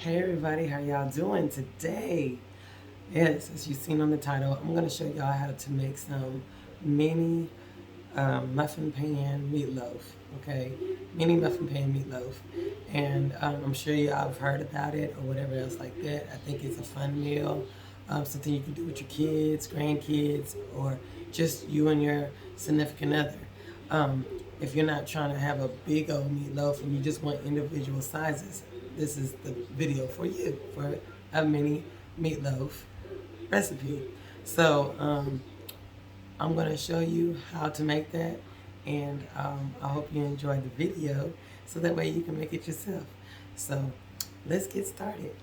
Hey everybody, how y'all doing today? Yes, as you've seen on the title, I'm going to show y'all how to make some mini muffin pan meatloaf, okay? Mini muffin pan meatloaf. And I'm sure y'all have heard about it or whatever else like that. I think it's a fun meal, something you can do with your kids, grandkids, or just you and your significant other. If you're not trying to have a big old meatloaf and you just want individual sizes, this is the video for you, for a mini meatloaf recipe. So I'm going to show you how to make that, and I hope you enjoy the video so that way you can make it yourself. So let's get started.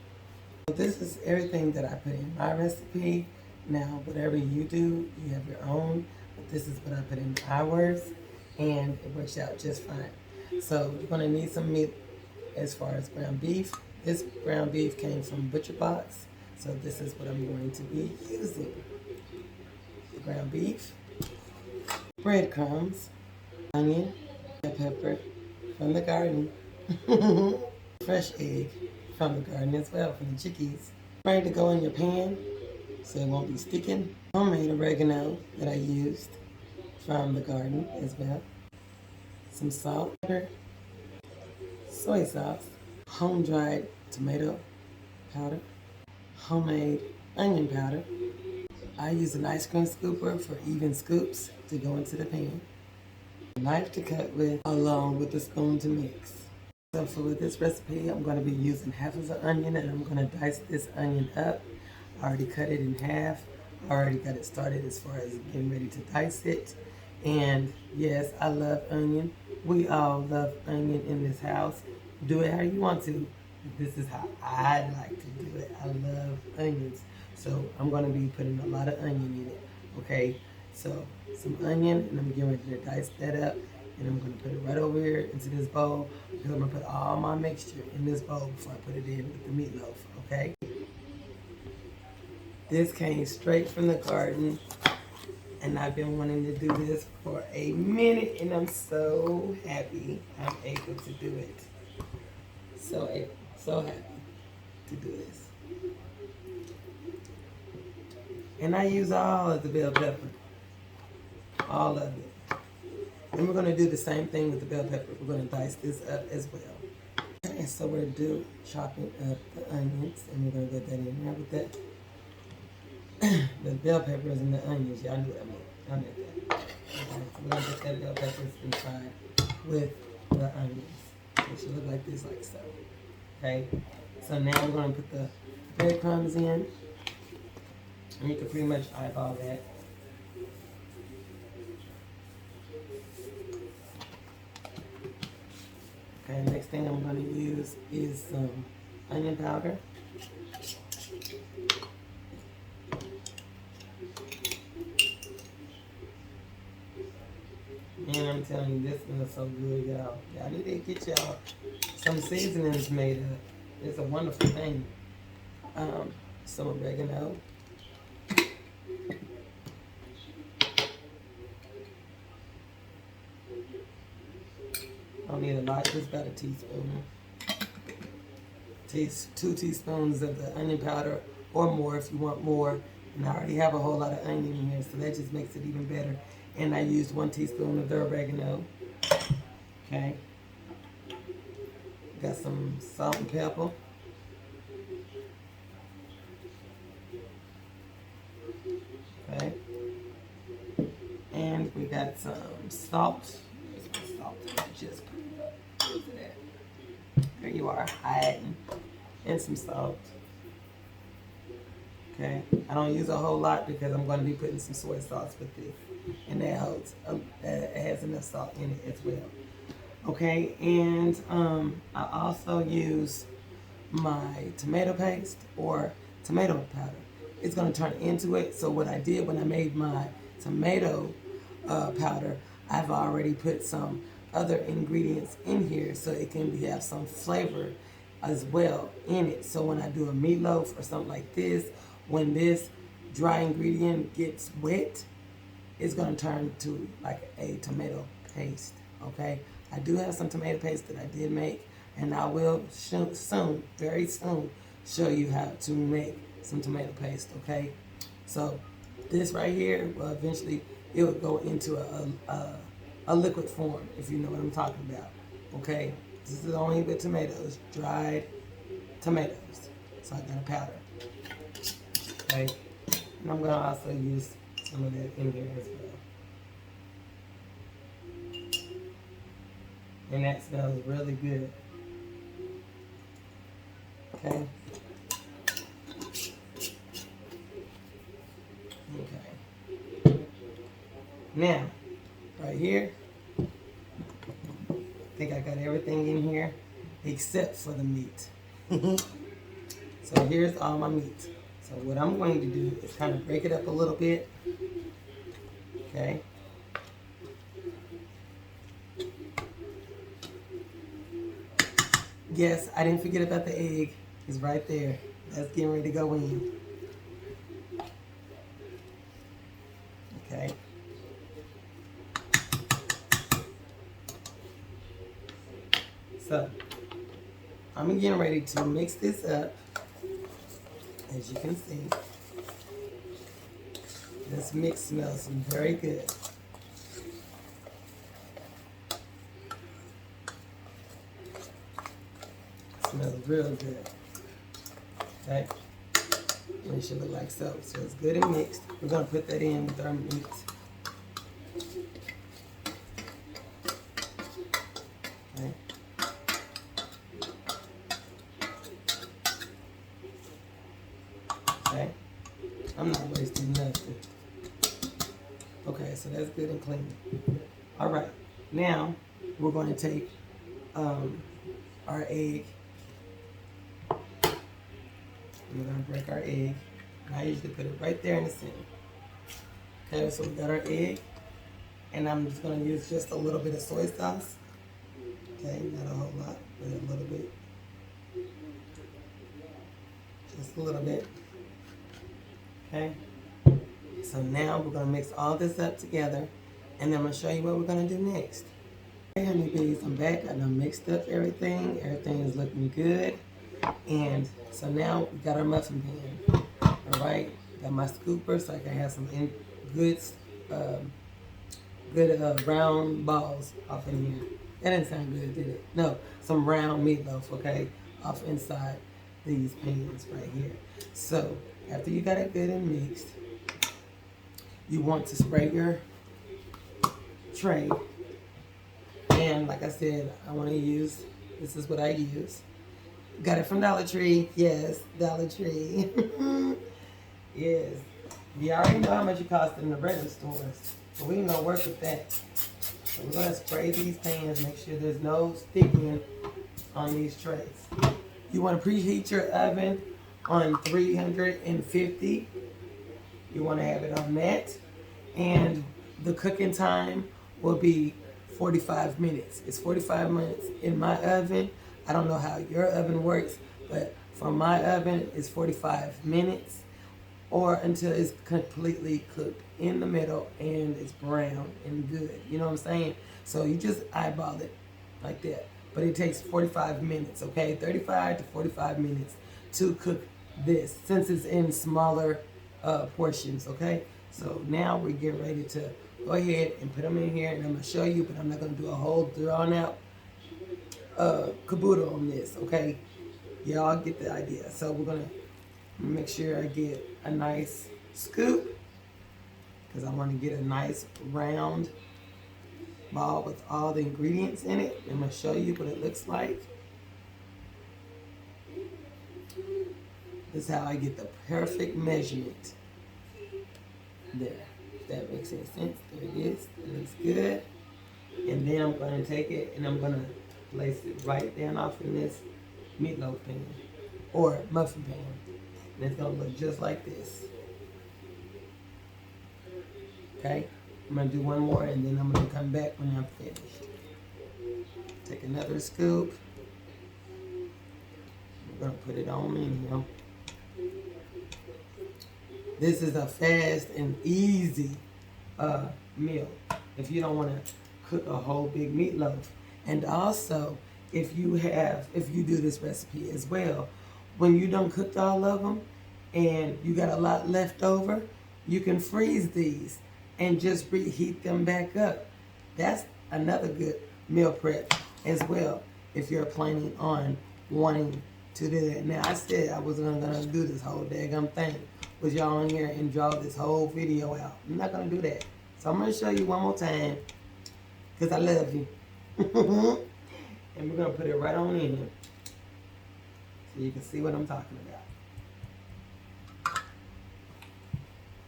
This is everything that I put in my recipe. Now, whatever you do, you have your own, but this is what I put in ours, and it works out just fine. So you're going to need some meat as far as ground beef. This ground beef came from Butcher Box, so this is what I'm going to be using. The ground beef, breadcrumbs, onion, bell pepper from the garden, fresh egg from the garden as well, from the chickies. Ready to go in your pan so it won't be sticking. Homemade oregano that I used from the garden as well. Some salt, pepper, soy sauce, home-dried tomato powder, homemade onion powder. I use an ice cream scooper for even scoops to go into the pan. A knife to cut with, along with a spoon to mix. So for this recipe, I'm going to be using half of an onion, and I'm going to dice this onion up. I already cut it in half. I already got it started as far as getting ready to dice it. And yes, I love onion. We all love onion in this house. Do it how you want to. This is how I like to do it. I love onions. So I'm going to be putting a lot of onion in it. Okay, so some onion, and I'm getting ready to dice that up. And I'm going to put it right over here into this bowl, because I'm going to put all my mixture in this bowl before I put it in with the meatloaf. Okay. This came straight from the garden, and I've been wanting to do this for a minute, and I'm so happy I'm able to do it. So happy to do this. And I use all of the bell pepper, all of it. And we're going to do the same thing with the bell pepper. We're going to dice this up as well. And so we're chopping up the onions, and we're going to get that in there with that. The bell peppers and the onions, y'all knew what I meant. I meant that. Okay, so we're going to get that bell peppers inside with the onions. It should look like this, like so. Okay, so now we're going to put the breadcrumbs in. And you can pretty much eyeball that. Okay, next thing I'm going to use is some onion powder. And I'm telling you, this smells so good, y'all. Y'all need to get y'all some seasonings made up. It's a wonderful thing. Some oregano. I don't need a lot, just about a teaspoon. 2 teaspoons of the onion powder, or more if you want more. And I already have a whole lot of onion in here, so that just makes it even better. And I used 1 teaspoon of the oregano. Okay. Got some salt and pepper. Okay. And we got some salt. There's my salt that I just put in there. There you are, hiding. And some salt. Okay. I don't use a whole lot because I'm going to be putting some soy sauce with this. And that has enough salt in it as well. Okay, and I also use my tomato paste or tomato powder. It's going to turn into it. So what I did when I made my tomato powder, I've already put some other ingredients in here so it can have some flavor as well in it. So when I do a meatloaf or something like this, when this dry ingredient gets wet, it's going to turn to like a tomato paste. Okay, I do have some tomato paste that I did make. And I will soon, very soon, show you how to make some tomato paste, okay? So this right here, well, eventually it will go into a liquid form, if you know what I'm talking about, okay? This is only with tomatoes, dried tomatoes. So I got a powder, okay? And I'm gonna also use some of that in there as well. And that smells really good. Okay. Okay. Now, right here, I think I got everything in here except for the meat. So here's all my meat. So what I'm going to do is kind of break it up a little bit. Okay. Yes, I didn't forget about the egg. It's right there. That's getting ready to go in. Okay. So, I'm getting ready to mix this up. As you can see, this mix smells very good. Smells real good. Okay? And it should look like so. So it's good and mixed. We're going to put that in with our meat. Okay? Okay? I'm not wasting nothing. Okay, so that's good and clean. All right. Now, we're going to take our egg. We're going to break our egg. And I usually put it right there in the center. Okay, so we got our egg. And I'm just going to use just a little bit of soy sauce. Okay, not a whole lot, but a little bit. Just a little bit. Okay. So now we're going to mix all this up together. And then I'm going to show you what we're going to do next. Hey honeybees, I'm back. I done mixed up everything. Everything is looking good. And so now we got our muffin pan. All right, got my scooper so I can have some good round balls off in here. That didn't sound good, did it? No, some round meatloaf, okay, off inside these pans right here. So after you got it good and mixed, you want to spray your tray. And like I said, I want to use, this is what I use. Got it from Dollar Tree. Yes, Dollar Tree. Yes. You already know how much it costs in the regular stores. So we're going to work with that. So we're going to spray these pans, make sure there's no sticking on these trays. You want to preheat your oven on 350. You want to have it on that. And the cooking time will be 45 minutes. It's 45 minutes in my oven. I don't know how your oven works, but for my oven, it's 45 minutes or until it's completely cooked in the middle and it's brown and good. You know what I'm saying? So you just eyeball it like that. But it takes 45 minutes, okay? 35 to 45 minutes to cook this since it's in smaller portions, okay? So now we're getting ready to go ahead and put them in here, and I'm going to show you, but I'm not going to do a whole drawn out caboodle on this, okay? Y'all get the idea. So we're going to make sure I get a nice scoop because I want to get a nice round ball with all the ingredients in it. I'm going to show you what it looks like. This is how I get the perfect measurement. There. If that makes any sense. There it is. It looks good. And then I'm going to take it and I'm going to place it right down off in this meatloaf pan or muffin pan. And it's going to look just like this. Okay? I'm going to do one more and then I'm going to come back when I'm finished. Take another scoop. We're going to put it on in here. This is a fast and easy meal if you don't want to cook a whole big meatloaf. And also, if you do this recipe as well, when you done cooked all of them and you got a lot left over, you can freeze these and just reheat them back up. That's another good meal prep as well if you're planning on wanting to do that. Now, I said I wasn't gonna do this whole daggum thing with y'all in here and draw this whole video out. I'm not gonna do that. So I'm gonna show you one more time because I love you. And we're gonna put it right on in here so you can see what I'm talking about.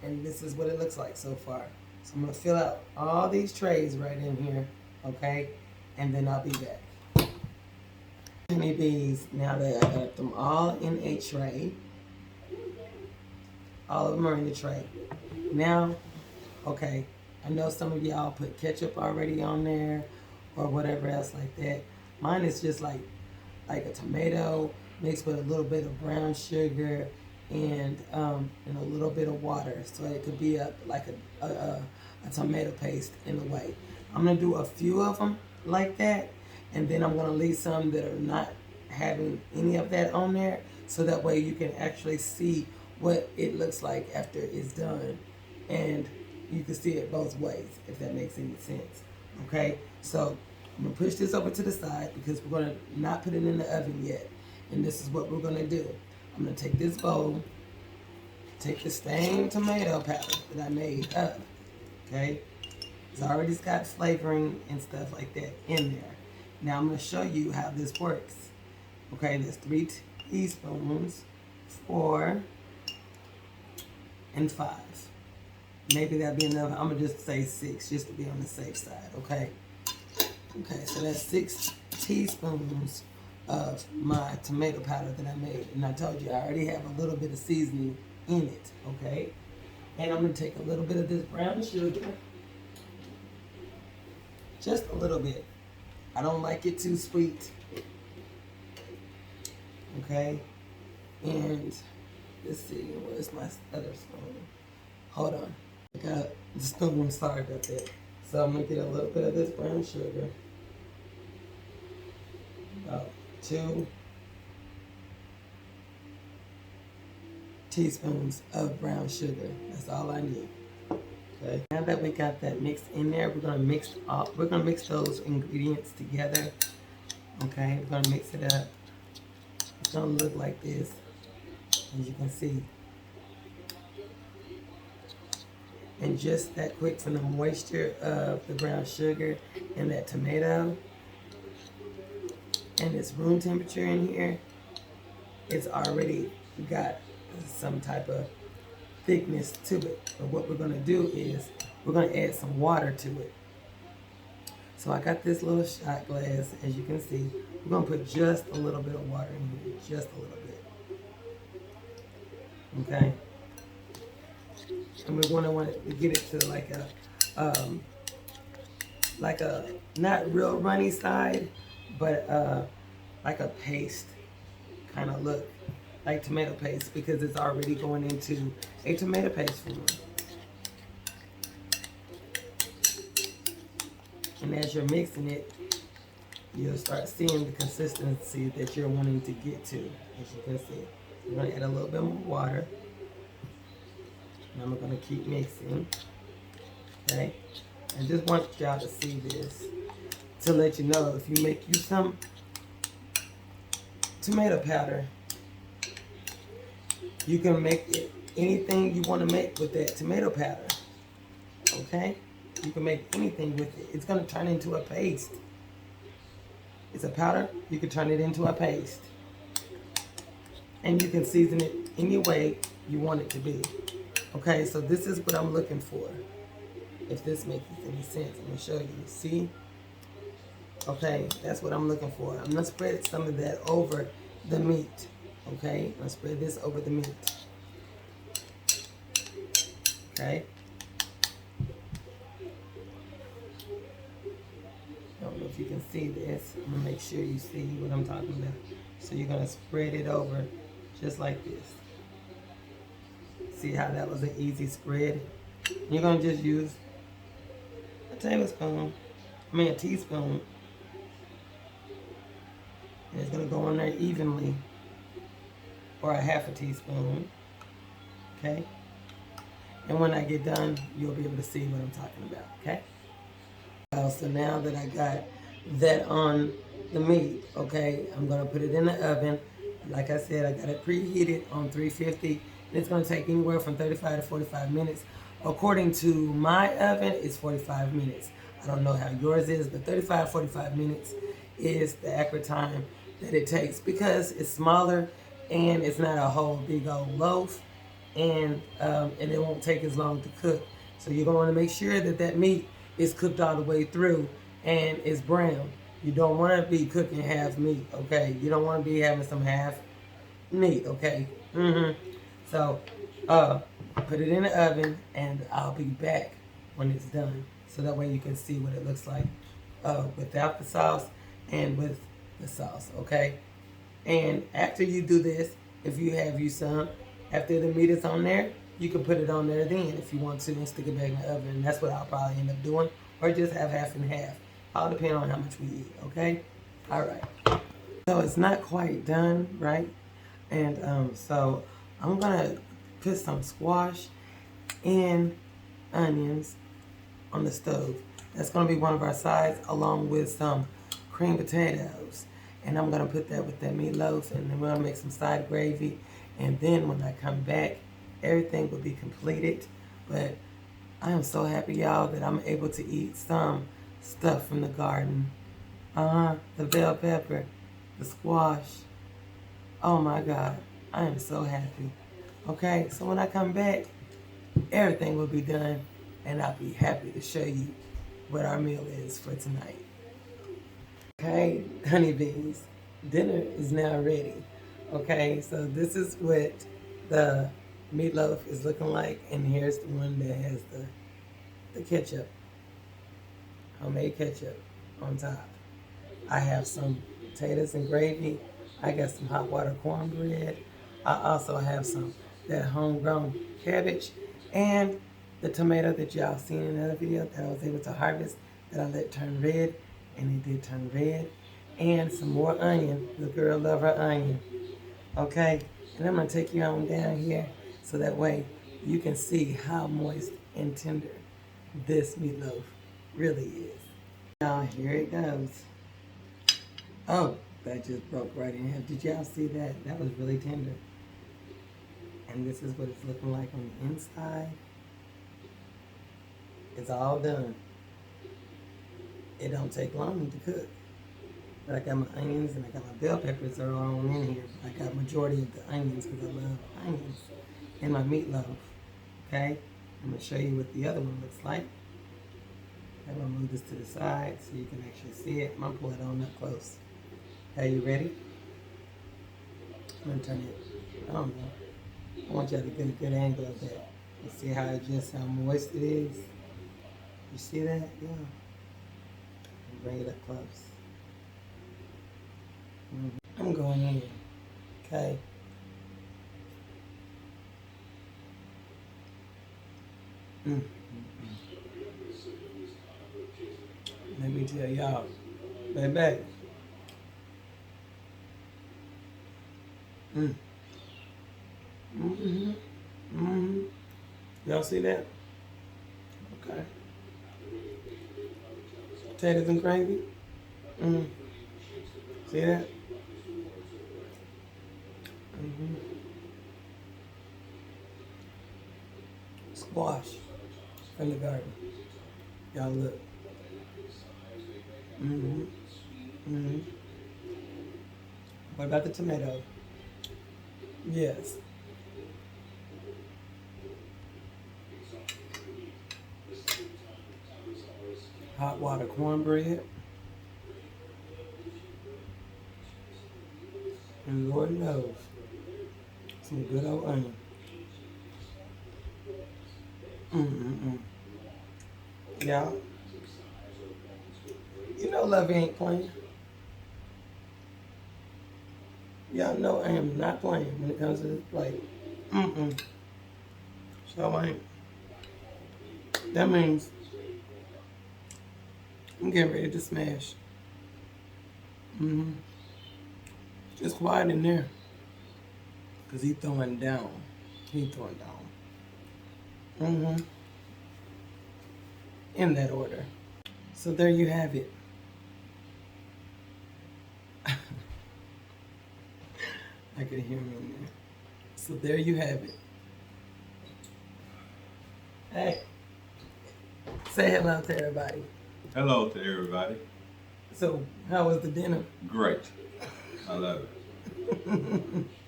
And this is what it looks like so far. So I'm gonna fill out all these trays right in here, okay? And then I'll be back. Honey bees, now that I got them all in a tray, all of them are in the tray. Now, okay, I know some of y'all put ketchup already on there or whatever else like that. Mine is just like a tomato mixed with a little bit of brown sugar and a little bit of water, so it could be like a tomato paste in a way. I'm gonna do a few of them like that, and then I'm gonna leave some that are not having any of that on there, so that way you can actually see what it looks like after it's done, and you can see it both ways, if that makes any sense. Okay, so I'm gonna push this over to the side because we're gonna not put it in the oven yet, and this is what we're gonna do. I'm gonna take this bowl, take the same tomato powder that I made up, okay? It's already got flavoring and stuff like that in there. Now I'm gonna show you how this works. Okay, there's 3 teaspoons, 4, and 5. Maybe that'll be enough. I'm gonna just say 6 just to be on the safe side, okay? Okay, so that's 6 teaspoons of my tomato powder that I made. And I told you I already have a little bit of seasoning in it, okay? And I'm gonna take a little bit of this brown sugar. Just a little bit. I don't like it too sweet. Okay? And let's see, where's my other spoon? Hold on. I got the spoon, sorry about that. So I'm gonna get a little bit of this brown sugar. About 2 teaspoons of brown sugar. That's all I need. Okay. Now that we got that mixed in there, we're gonna mix those ingredients together. Okay, we're gonna mix it up. It's gonna look like this, as you can see. And just that quick from the moisture of the brown sugar and that tomato, and it's room temperature in here, it's already got some type of thickness to it. But what we're gonna do is we're gonna add some water to it. So I got this little shot glass, as you can see. We're gonna put just a little bit of water in here, just a little bit. Okay. And we're gonna want to get it to like a not real runny side, but like a paste kind of look, like tomato paste, because it's already going into a tomato paste form. And as you're mixing it, you'll start seeing the consistency that you're wanting to get to, as you can see. We're gonna add a little bit more water. And I'm gonna keep mixing, okay? I just want y'all to see this, to let you know if you make some tomato powder, you can make it anything you want to make with that tomato powder, okay? You can make anything with it. It's gonna turn into a paste. It's a powder, you can turn it into a paste. And you can season it any way you want it to be. Okay, so this is what I'm looking for. If this makes any sense, I'm gonna show you. See? Okay, that's what I'm looking for. I'm gonna spread some of that over the meat. Okay, I'm gonna spread this over the meat. Okay. I don't know if you can see this. I'm gonna make sure you see what I'm talking about. So you're gonna spread it over just like this. See how that was an easy spread? You're gonna just use a teaspoon, And it's gonna go in there evenly, or a half a teaspoon. Okay? And when I get done, you'll be able to see what I'm talking about, okay? So now that I got that on the meat, okay, I'm gonna put it in the oven. Like I said, I got it preheated on 350. And it's gonna take anywhere from 35 to 45 minutes. According to my oven, it's 45 minutes. I don't know how yours is, but 35, 45 minutes is the accurate time that it takes because it's smaller and it's not a whole big old loaf, and it won't take as long to cook. So you're gonna wanna make sure that that meat is cooked all the way through and is brown. You don't wanna be cooking half meat, okay? You don't wanna be having some half meat, okay? So, put it in the oven and I'll be back when it's done. So that way you can see what it looks like without the sauce and with the sauce, okay? And after you do this, if you have you some, after the meat is on there, you can put it on there then if you want to and stick it back in the oven. And that's what I'll probably end up doing. Or just have half and half. All depending on how much we eat, okay? All right. So it's not quite done, right? And so I'm gonna put some squash and onions on the stove. That's gonna be one of our sides along with some cream potatoes. And I'm gonna put that with that meatloaf, and then we're gonna make some side gravy. And then when I come back, everything will be completed. But I am so happy, y'all, that I'm able to eat some stuff from the garden. The bell pepper, the squash. Oh my God, I am so happy. Okay, so when I come back, everything will be done, and I'll be happy to show you what our meal is for tonight. Okay, honeybees, dinner is now ready. Okay, so this is what the meatloaf is looking like, and here's the one that has the ketchup, homemade ketchup on top. I have some potatoes and gravy. I got some hot water cornbread. I also have some that homegrown cabbage and the tomato that y'all seen in another video that I was able to harvest that I let turn red, and it did turn red, and some more onion. The girl love her onion. Okay, and I'm gonna take you on down here so that way you can see how moist and tender this meatloaf really is. Now here it goes. Oh, that just broke right in half. Did y'all see that? That was really tender. And this is what it's looking like on the inside. It's all done. It don't take long to cook. But I got my onions and I got my bell peppers are all in here. I got majority of the onions because I love onions in my meatloaf. Okay? I'm going to show you what the other one looks like. I'm going to move this to the side so you can actually see it. I'm going to pull it on up close. Okay, you ready? I'm going to turn it, I don't know. I want y'all to get a good angle of that. You see how moist it is? You see that? Yeah. Bring it up close. I'm going in, okay? Let me tell y'all, baby. Y'all see that? Okay. Potatoes and gravy. See that? Squash from the garden. Y'all look. What about the tomato? Yes. Hot water cornbread. And Lord knows, some good old onion. Y'all, you know Lovey ain't playing. Y'all know I am not playing when it comes to this plate. So I ain't. That means I'm getting ready to smash. It's quiet in there. Because he throwing down. He throwing down. In that order. So there you have it. I can hear him in there. So there you have it. Hey, say hello to everybody. Hello to everybody. So, how was the dinner? Great. I love it.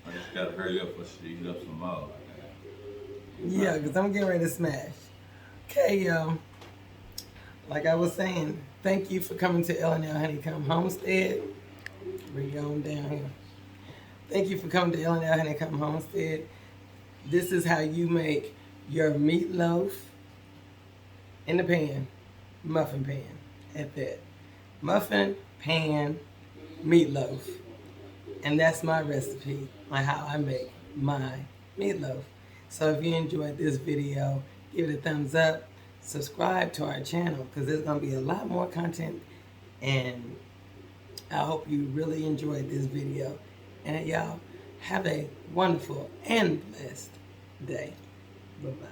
I just gotta hurry up before she eat up some more. Yeah, because I'm getting ready to smash. Okay, y'all. Like I was saying, thank you for coming to L&L Honeycomb Homestead. Bring you on down here. Thank you for coming to L&L Honeycomb Homestead. This is how you make your meatloaf in the pan, muffin pan at that. Muffin pan meatloaf. And that's my recipe on how I make my meatloaf. So if you enjoyed this video, give it a thumbs up. Subscribe to our channel because there's going to be a lot more content. And I hope you really enjoyed this video. And y'all have a wonderful and blessed day. Bye-bye.